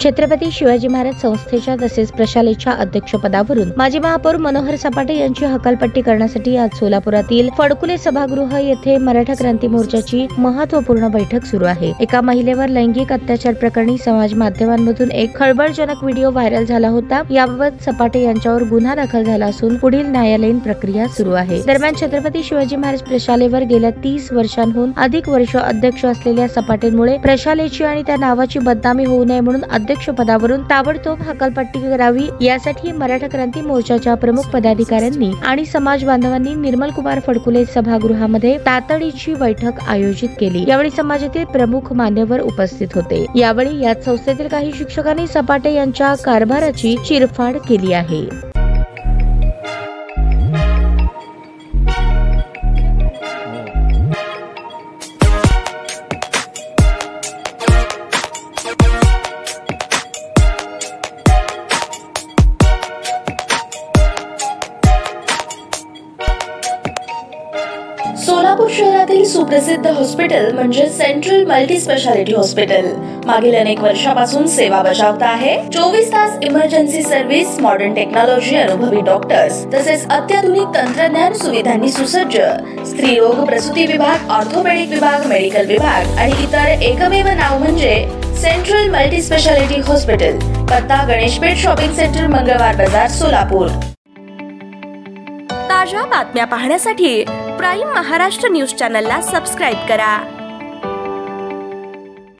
छत्रपती शिवाजी महाराज संस्थेच्या तसेच प्रशालेच्या अध्यक्षपदावरून माजी महापौर मनोहर सपाटे यांची हकालपट्टी करण्यासाठी आज सोलापुरातील फडकुले सभागृह येथे मराठा क्रांती मोर्चाची महत्त्वपूर्ण बैठक सुरू आहे। एका महिलेवर लैंगिक अत्याचार प्रकरणी समाज माध्यमांमधून एक खळबळजनक व्हिडिओ व्हायरल झाला होता। याबाबत सपाटे यांच्यावर गुन्हा दाखल झाला असून पुढील न्यायालयीन प्रक्रिया सुरू आहे। दरम्यान छत्रपती शिवाजी महाराज प्रशालेवर गेल्या 30 वर्षांहून अधिक वर्ष अध्यक्ष असलेल्या सपाटेंमुळे प्रशालेची आणि त्या नावाची बदनामी होऊ नये म्हणून अध्यक्षपदावरून ताबडतोब हकालपट्टी करावी, यासाठी मराठा क्रांती मोर्चाच्या प्रमुख पदाधिकाऱ्यांनी आणि समाज बांधवांनी निर्मल कुमार फडकुले सभागृहामध्ये तातडीची बैठक आयोजित केली। यावेळी समाजातील प्रमुख मान्यवर उपस्थित होते। यावेळी याच संस्थेतील काही शिक्षकांनी सपाटे यांच्या कारभाराची चिरफाड केली आहे। सोलापूर शहरातील सुप्रसिद्ध हॉस्पिटल म्हणजे सेंट्रल मल्टी स्पेशालिटी हॉस्पिटल मागील अनेक वर्षापासून सेवा बजावत आहे। 24 तास इमर्जन्सी सर्व्हिस, मॉडर्न टेक्नॉलॉजी, अनुभवी डॉक्टर्स तसेच अत्याधुनिक तंत्रज्ञान सुविधांनी सुसज्ज स्त्रीरोग प्रसूती विभाग, ऑर्थोपेडिक विभाग, मेडिकल विभाग आणि इतर एकमेव नाव म्हणजे सेंट्रल मल्टी स्पेशालिटी हॉस्पिटल। पत्ता गणेशपेठ शॉपिंग सेंटर, मंगळवार बाजार, सोलापूर। ताज्या बातम्या पाहण्यासाठी प्राईम महाराष्ट्र न्यूज चॅनलला सबस्क्राईब करा।